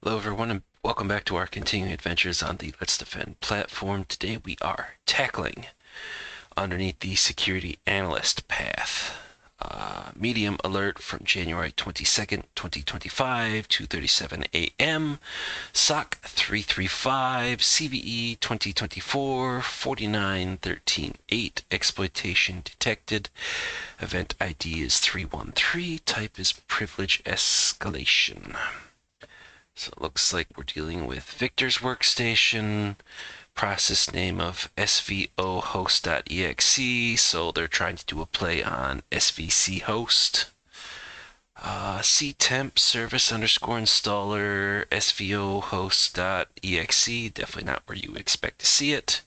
Hello everyone and welcome back to our continuing adventures on the LetsDefend platform. Today we are tackling underneath the Security Analyst Path. Medium alert from January 22nd, 2025, 2:37 a.m. SOC335 CVE 2024-49138 Exploitation Detected. Event ID is 313. Type is Privilege Escalation. So it looks like we're dealing with Victor's workstation, process name of svohost.exe, so they're trying to do a play on SVC host. ctemp service underscore installer svohost.exe, definitely not where you would expect to see it.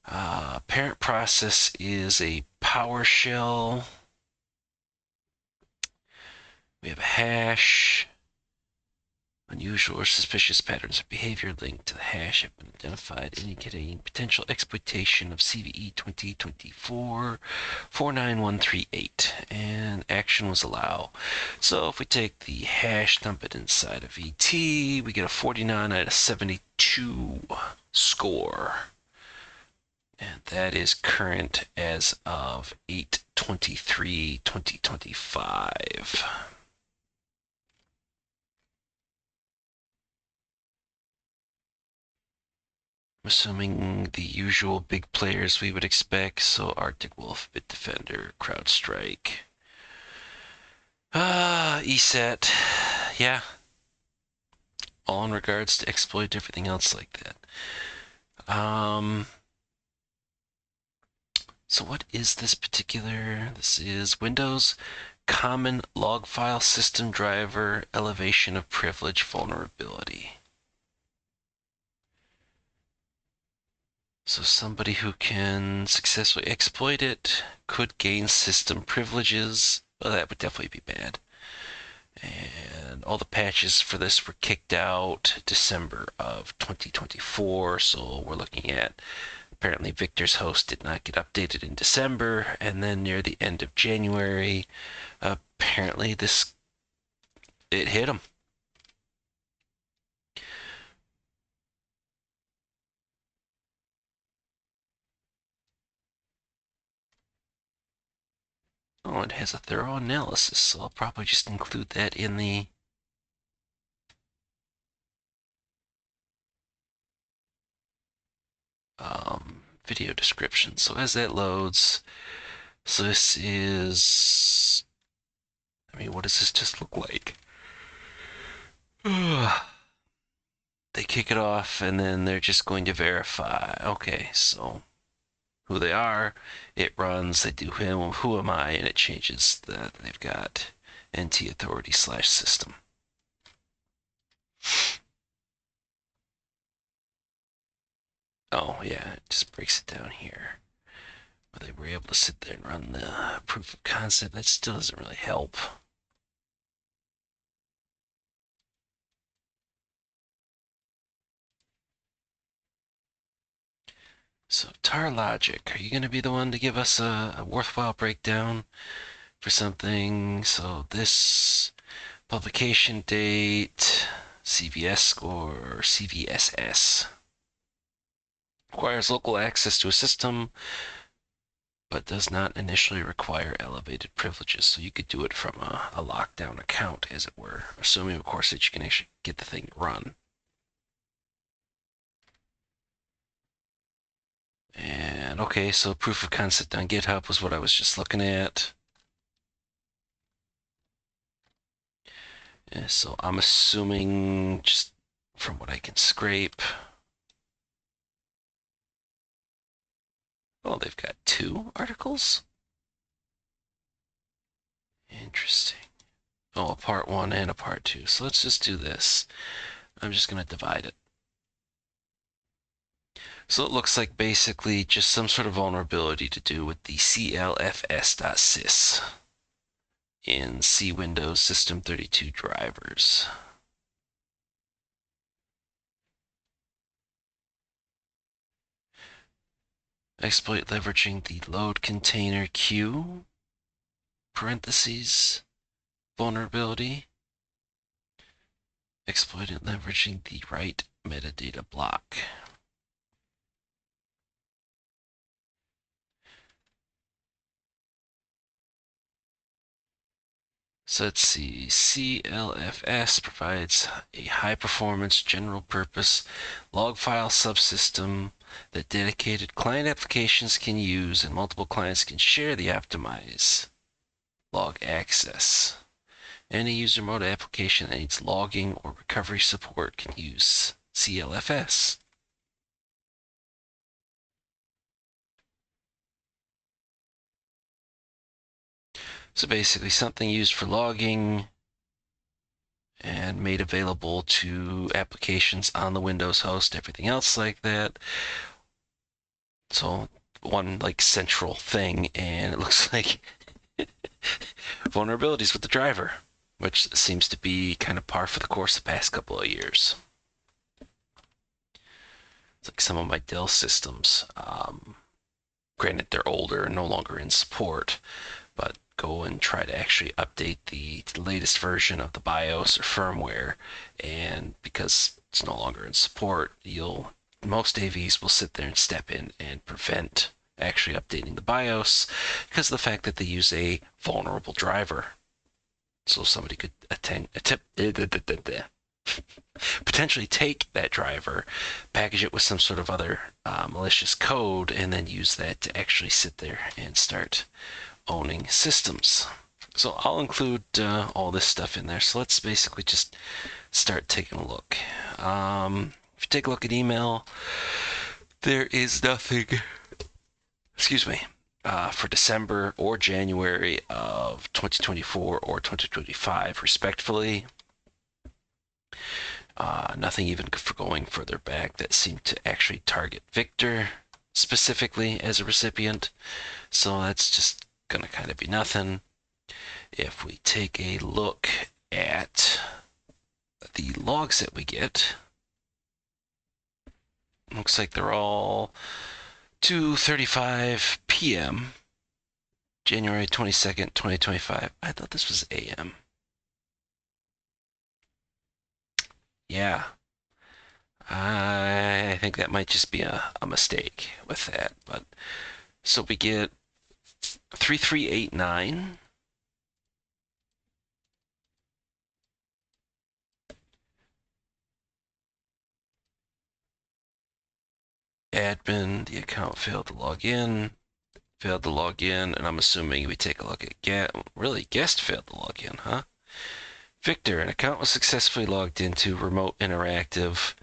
Parent process is a PowerShell. We have a hash. Unusual or suspicious patterns of behavior linked to the hash have been identified, indicating potential exploitation of CVE 2024-49138, and action was allow. So if we take the hash, dump it inside of ET, we get a 49 out of 72 score. And that is current as of 8/23/2025. I'm assuming the usual big players we would expect, so Arctic Wolf, Bitdefender, CrowdStrike, ESET, yeah, all in regards to exploit, everything else like that. So what is this particular? This is Windows Common Log File System Driver Elevation of Privilege Vulnerability. So somebody who can successfully exploit it could gain system privileges. Well, that would definitely be bad. And all the patches for this were kicked out December of 2024. So we're looking at apparently Victor's host did not get updated in December. And then near the end of January, apparently it hit him. Oh, it has a thorough analysis, so I'll probably just include that in the video description. So as that loads, so this is, what does this just look like? They kick it off and then they're just going to verify. Okay, so who they are, it runs, they do who am I, and it changes that they've got NT authority / system. Oh yeah, it just breaks it down here. But they were able to sit there and run the proof of concept. That still doesn't really help. So tar logic, are you going to be the one to give us a worthwhile breakdown for something? So this publication date, CVS score, CVSS. Requires local access to a system, but does not initially require elevated privileges. So you could do it from a lockdown account, as it were, assuming, of course, that you can actually get the thing to run. And okay, so proof of concept on GitHub was what I was just looking at. Yeah, so I'm assuming, just from what I can scrape, oh, they've got 2 articles? Interesting. Oh, a part 1 and a part 2. So let's just do this. I'm just going to divide it. So it looks like basically just some sort of vulnerability to do with the clfs.sys in C Windows System 32 drivers. Exploit leveraging the load container queue, parentheses, vulnerability. exploiting leveraging the right metadata block. So let's see, CLFS provides a high-performance general-purpose log file subsystem that dedicated client applications can use and multiple clients can share the optimized log access. Any user mode application that needs logging or recovery support can use CLFS. So basically something used for logging and made available to applications on the Windows host, everything else like that. So one like central thing, and it looks like vulnerabilities with the driver, which seems to be kind of par for the course the past couple of years. It's like some of my Dell systems, granted they're older and no longer in support, but go and try to actually update the latest version of the BIOS or firmware, and because it's no longer in support, most AVs will sit there and step in and prevent actually updating the BIOS because of the fact that they use a vulnerable driver. So somebody could potentially take that driver, package it with some sort of other malicious code, and then use that to actually sit there and start owning systems. So I'll include all this stuff in there. So let's basically just start taking a look. If you take a look at email, there is nothing, excuse me, for December or January of 2024 or 2025, respectively. Nothing even for going further back that seemed to actually target Victor specifically as a recipient. So that's just going to kind of be nothing. If we take a look at the logs that we get, looks like they're all 2:35 p.m. January 22nd, 2025. I thought this was AM. Yeah. I think that might just be a mistake with that. But so we get 3389. Admin, the account failed to log in. And I'm assuming we take a look at guest failed to log in, huh? Victor, an account was successfully logged into remote interactive.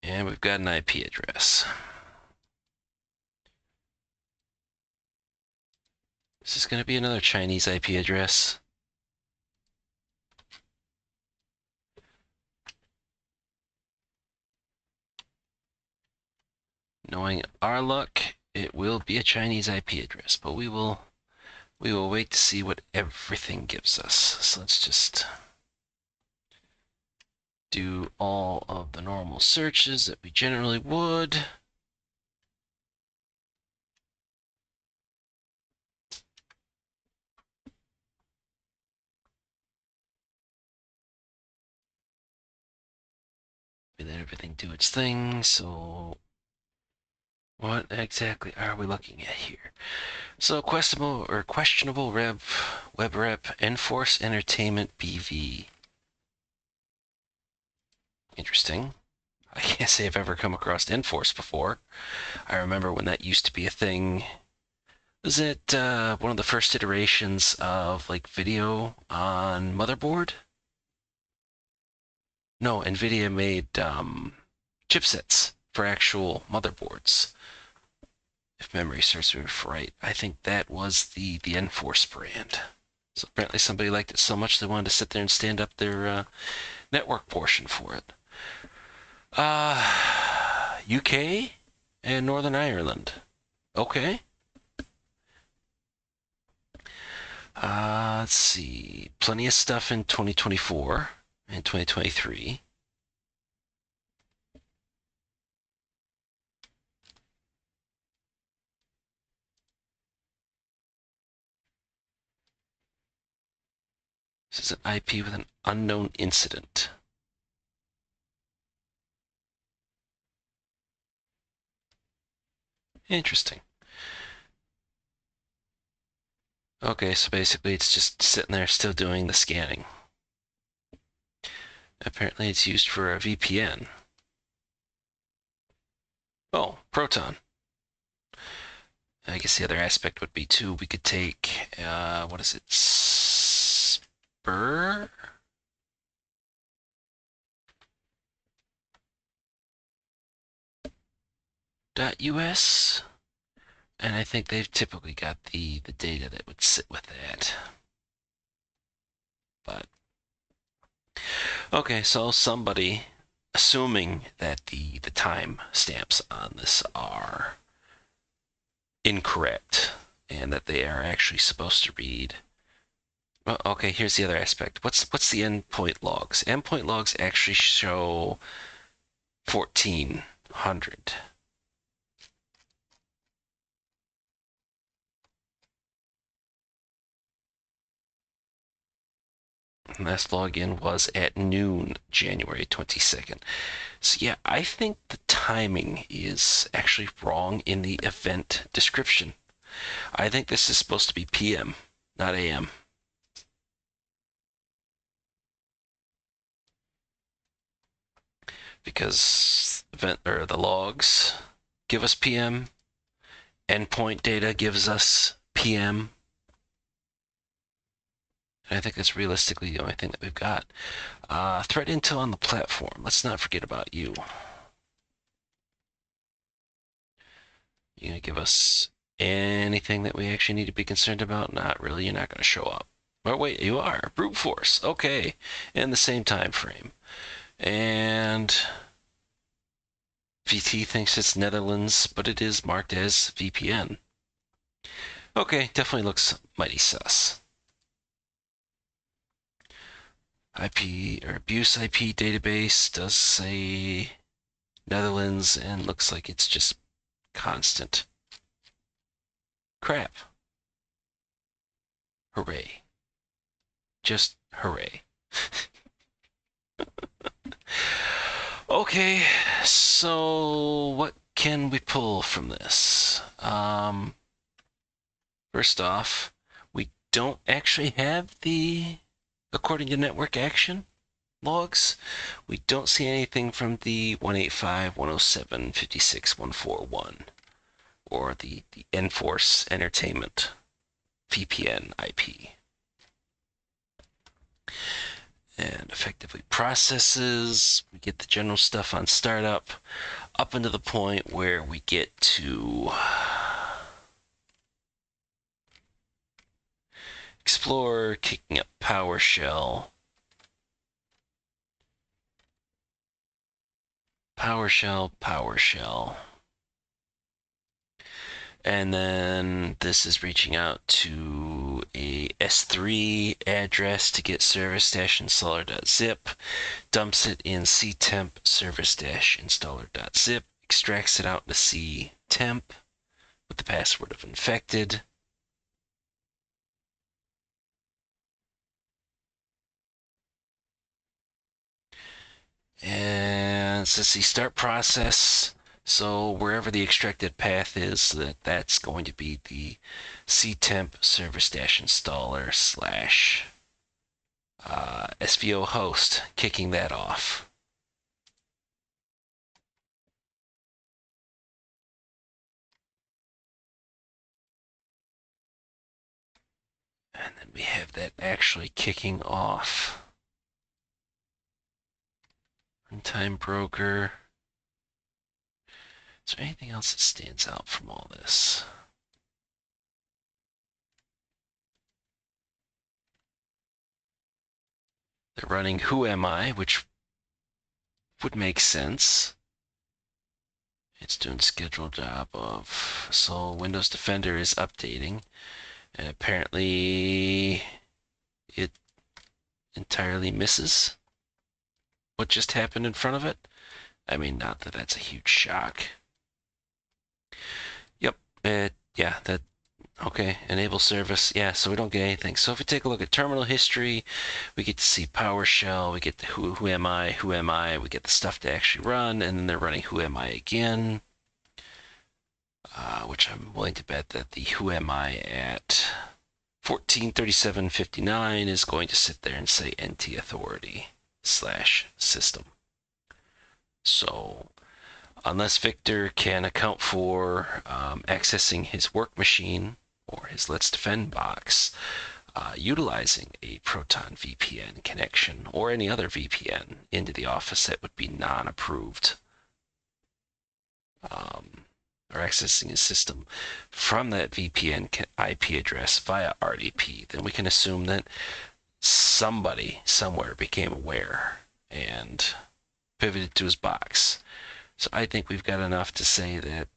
And we've got an IP address. Is this going to be another Chinese IP address? Knowing our luck, it will be a Chinese IP address, but we will wait to see what everything gives us. So let's just do all of the normal searches that we generally would. We let everything do its thing. So what exactly are we looking at here? So questionable web rep Enforce Entertainment BV. Interesting. I can't say I've ever come across Enforce before. I remember when that used to be a thing. Was it one of the first iterations of like video on motherboard? No, NVIDIA made chipsets for actual motherboards. If memory serves me right, I think that was the Enforce brand. So apparently somebody liked it so much they wanted to sit there and stand up their network portion for it. UK and Northern Ireland. Okay. Let's see. Plenty of stuff in 2024 and 2023. This is an IP with an unknown incident. Interesting. Okay, so basically it's just sitting there still doing the scanning. Apparently it's used for a VPN. Oh, Proton. I guess the other aspect would be too, we could take, what is it? Spur? .us? And I think they've typically got the data that would sit with that. But okay, so somebody, assuming that the time stamps on this are incorrect and that they are actually supposed to read. Well, okay, here's the other aspect. What's the endpoint logs? Endpoint logs actually show 1400. Last login was at noon, January 22nd. So yeah, I think the timing is actually wrong in the event description. I think this is supposed to be PM, not AM. Because event or the logs give us PM, endpoint data gives us PM. And I think that's realistically the only thing that we've got. Threat intel on the platform. Let's not forget about you. You gonna give us anything that we actually need to be concerned about? Not really. You're not gonna show up. Oh wait, you are. Brute force. Okay, in the same time frame. And VT thinks it's Netherlands, but it is marked as VPN. Okay, definitely looks mighty sus. IP or abuse IP database does say Netherlands and looks like it's just constant. Crap. Hooray. Just hooray. Okay, so what can we pull from this? First off, we don't actually have the according to network action logs. We don't see anything from the 185.107.56.141 or the Enforce Entertainment VPN IP. And effectively processes, we get the general stuff on startup, up into the point where we get to Explorer, kicking up PowerShell, PowerShell. And then this is reaching out to a S3 address to get service-installer.zip, dumps it in ctemp service-installer.zip, extracts it out to ctemp with the password of infected. And says the start process. So wherever the extracted path is, that's going to be the ctemp service-installer / svohost, kicking that off. And then we have that actually kicking off. Runtime broker. Is there anything else that stands out from all this? They're running Who Am I, which would make sense. It's doing scheduled job of, so Windows Defender is updating, and apparently it entirely misses what just happened in front of it. I mean, not that that's a huge shock. Yep, yeah, that Okay, enable service. Yeah, so we don't get anything. So if we take a look at terminal history, we get to see PowerShell, we get the who am I, we get the stuff to actually run, and then they're running who am I again, which I'm willing to bet that the who am I at 143759 is going to sit there and say NT authority / system. So unless Victor can account for accessing his work machine or his LetsDefend box, utilizing a Proton VPN connection or any other VPN into the office that would be non-approved, or accessing his system from that VPN IP address via RDP, then we can assume that somebody somewhere became aware and pivoted to his box. So I think we've got enough to say that,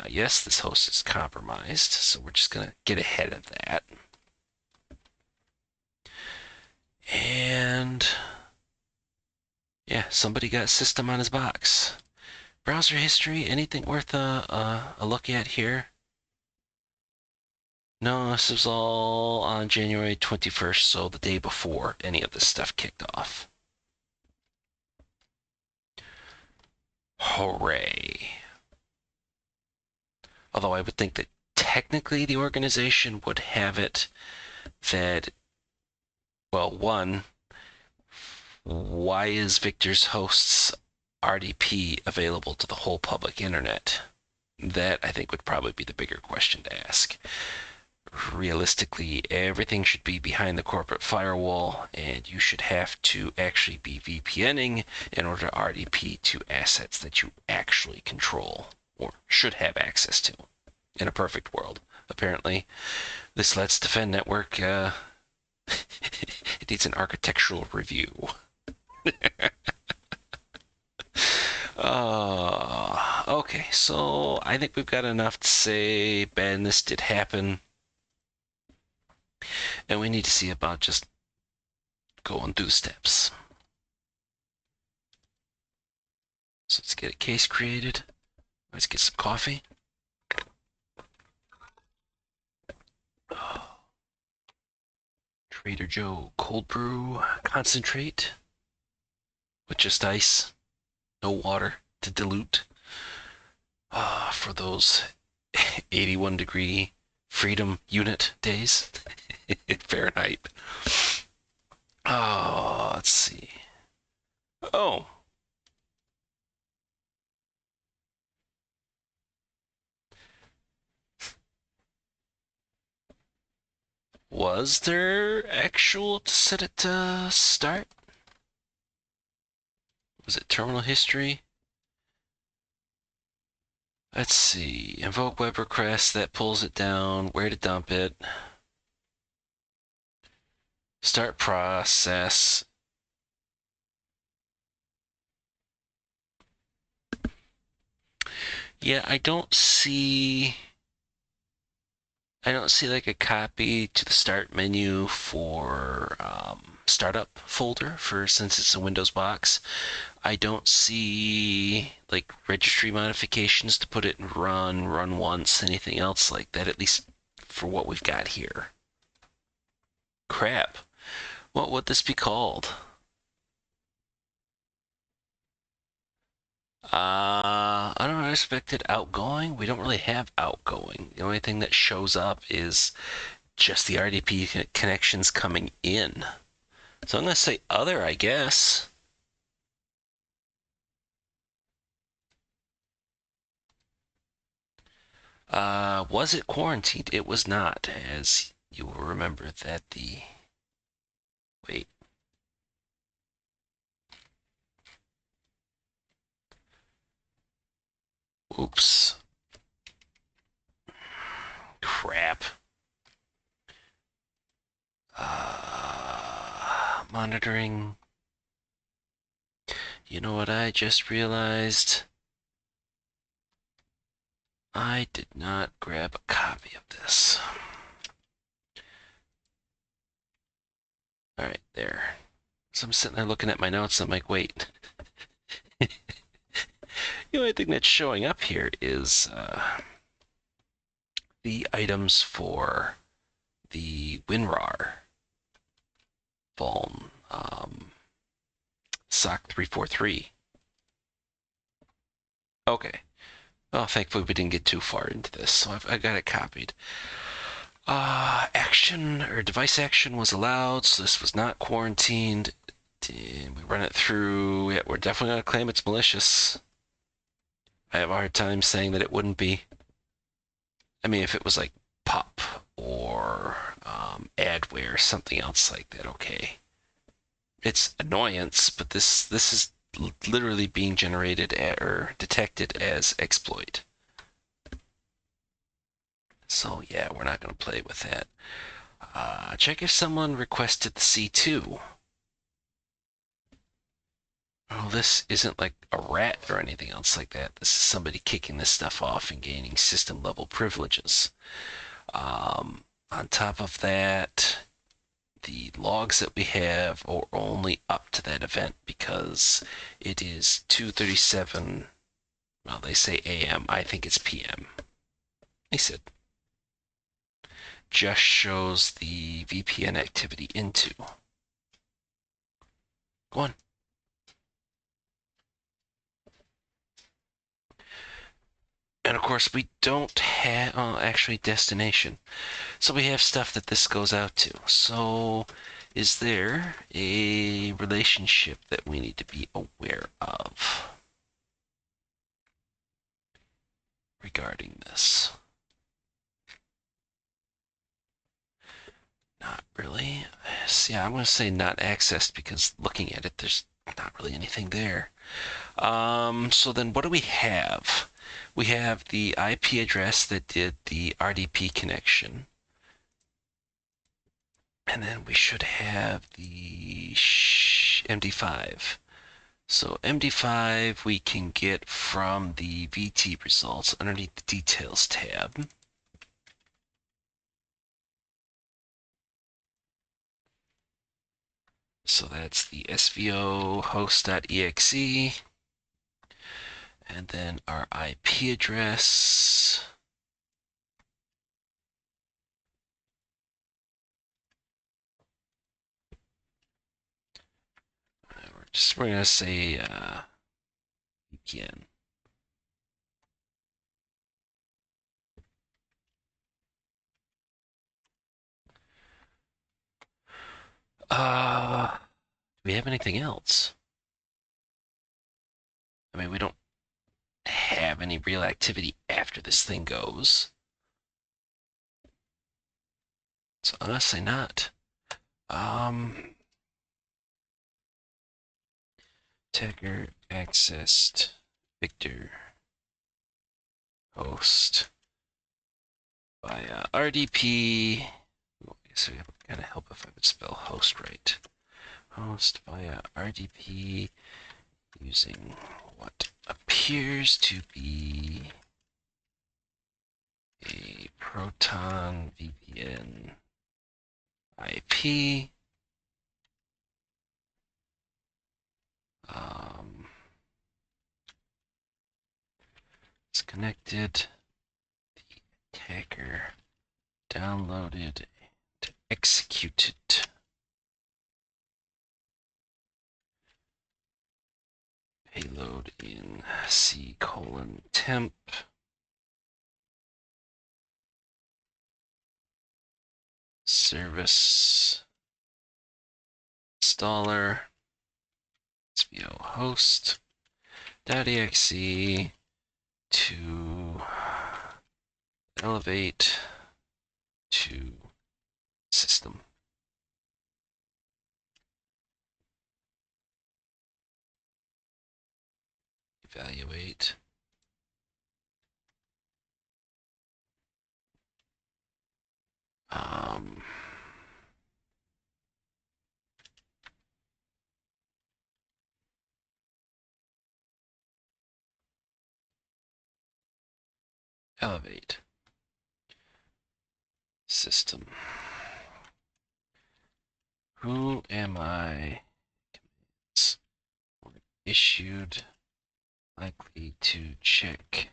yes, this host is compromised. So we're just going to get ahead of that. And yeah, somebody got system on his box. Browser history, anything worth a look at here? No, this was all on January 21st, so the day before any of this stuff kicked off. Hooray. Although I would think that technically the organization would have it that, well, one, why is Victor's host's RDP available to the whole public internet? That, I think, would probably be the bigger question to ask. Realistically, everything should be behind the corporate firewall, and you should have to actually be VPNing in order to RDP to assets that you actually control or should have access to in a perfect world. Apparently, this LetsDefend network, it needs an architectural review. Okay, so I think we've got enough to say badness did happen. And we need to see about just going through the steps. So let's get a case created. Let's get some coffee. Oh. Trader Joe cold brew concentrate with just ice, no water to dilute. For those 81-degree freedom unit days in Fahrenheit. Oh, let's see. Oh. Was there actual to set it to start? Was it terminal history? Let's see. Invoke web request, that pulls it down. Where to dump it. Start process. Yeah, I don't see like a copy to the start menu for startup folder for since it's a Windows box. I don't see like registry modifications to put it in run once, anything else like that, at least for what we've got here. Crap. What would this be called? Unexpected outgoing? We don't really have outgoing. The only thing that shows up is just the RDP connections coming in. So I'm going to say other, I guess. Was it quarantined? It was not, as you will remember that the... Wait. Oops. Crap. Monitoring. You know what I just realized? I did not grab a copy of this. All right, there. So I'm sitting there looking at my notes. I'm like, wait. The only thing that's showing up here is the items for the WinRAR vuln, SOC343. Okay. Oh, thankfully we didn't get too far into this, so I got it copied. Action or device action was allowed, so this was not quarantined. We run it through. Yeah, we're definitely going to claim it's malicious. I have a hard time saying that it wouldn't be. I mean, if it was like pop or adware, something else like that, okay. It's annoyance, but this is literally being generated or detected as exploit. So yeah, we're not going to play with that. Check if someone requested the C2. Oh, this isn't like a rat or anything else like that. This is somebody kicking this stuff off and gaining system level privileges. On top of that, the logs that we have are only up to that event because it is 2:37. Well, they say AM. I think it's PM. They said just shows the VPN activity into. Go on. And of course, we don't have actually destination. So we have stuff that this goes out to. So is there a relationship that we need to be aware of regarding this? Not really. Yeah, I'm going to say not accessed because looking at it, there's not really anything there. So then what do we have? We have the IP address that did the RDP connection. And then we should have the MD5. So MD5 we can get from the VT results underneath the details tab. So that's the svohost.exe. And then our IP address. We're going to say VPN. Do we have anything else? I mean, we don't have any real activity after this thing goes. So honestly not. Attacker accessed Victor host via RDP. So it would kind of help if I would spell host right. Host via RDP using what appears to be a Proton VPN IP. It's connected. The attacker downloaded and executed payload in C:temp. Service installer svohost.exe to elevate to system. Evaluate. Elevate system. Who am I? Issued, likely to check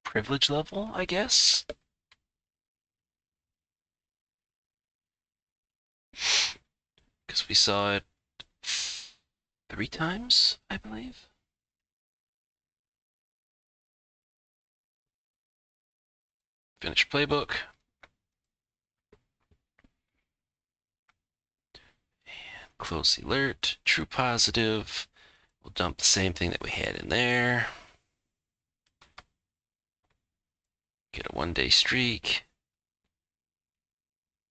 privilege level, I guess. Because we saw it 3 times, I believe. Finish playbook. And close the alert. True positive. We'll dump the same thing that we had in there. Get a 1-day streak.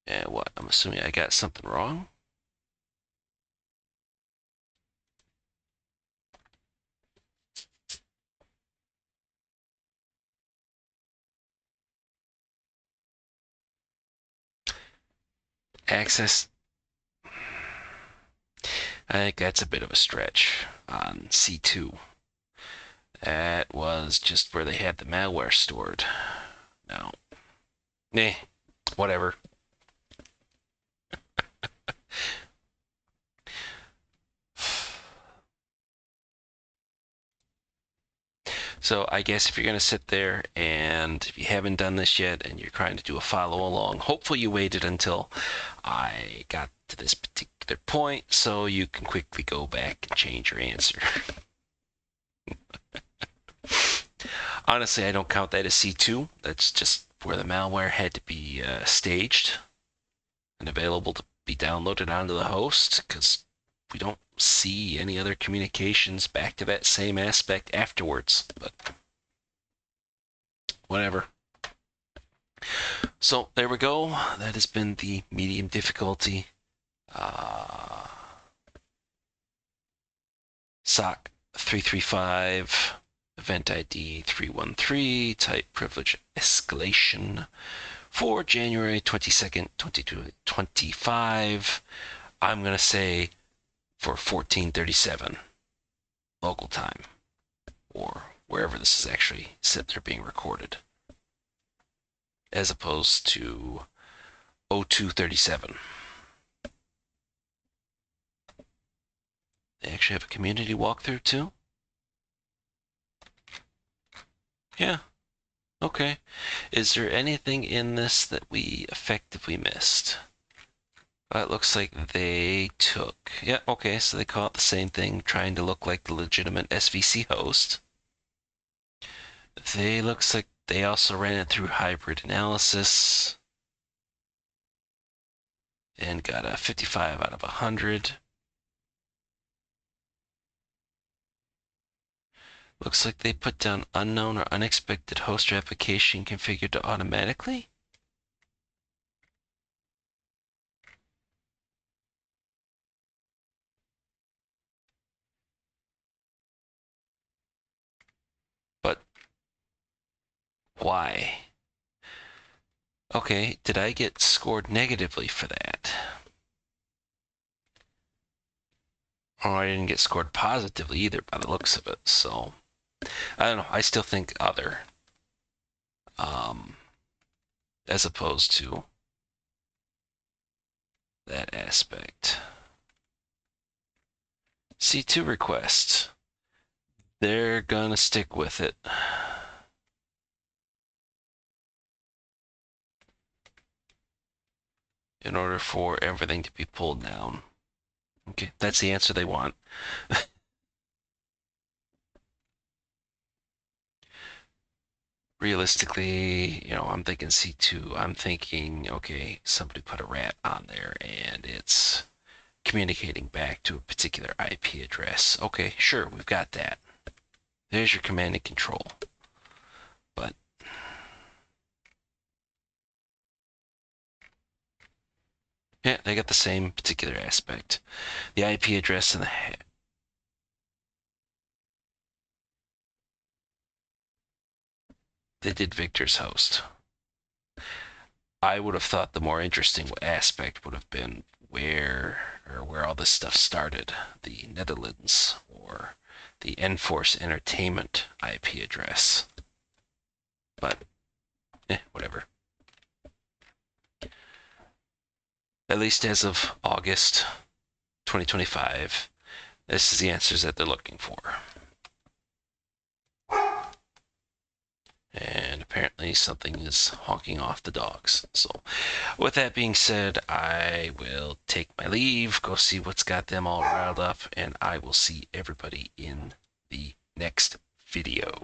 And what? I'm assuming I got something wrong. Access. I think that's a bit of a stretch on C2. That was just where they had the malware stored. No. Whatever. So I guess if you're going to sit there and if you haven't done this yet and you're trying to do a follow along, hopefully you waited until I got to this particular point so you can quickly go back and change your answer. Honestly, I don't count that as C2. That's just where the malware had to be staged and available to be downloaded onto the host, because we don't see any other communications back to that same aspect afterwards. But whatever. So there we go. That has been the medium difficulty SOC335 EventID 313 type privilege escalation for January 22nd, 2025. I'm going to say for 14:37 local time, or wherever this is actually sitting there being recorded, as opposed to 02:37. They actually have a community walkthrough too? Yeah. Okay. Is there anything in this that we effectively missed? It looks like they took... Yeah, okay, so they call it the same thing, trying to look like the legitimate SVC host. They looks like they also ran it through hybrid analysis and got a 55 out of 100. Looks like they put down unknown or unexpected host or application configured to automatically. But why? Okay, did I get scored negatively for that? Oh, I didn't get scored positively either by the looks of it, so I don't know. I still think other, as opposed to that aspect. C2 request. They're gonna stick with it. In order for everything to be pulled down. Okay, that's the answer they want. Realistically, I'm thinking C2. I'm thinking, okay, somebody put a rat on there and it's communicating back to a particular IP address. Okay, sure, we've got that. There's your command and control. But yeah, they got the same particular aspect. The IP address and the they did Victor's host. I would have thought the more interesting aspect would have been where all this stuff started. The Netherlands or the Enforce Entertainment IP address. But whatever. At least as of August 2025, this is the answers that they're looking for. And apparently something is honking off the dogs. So with that being said, I will take my leave, go see what's got them all riled up, and I will see everybody in the next video.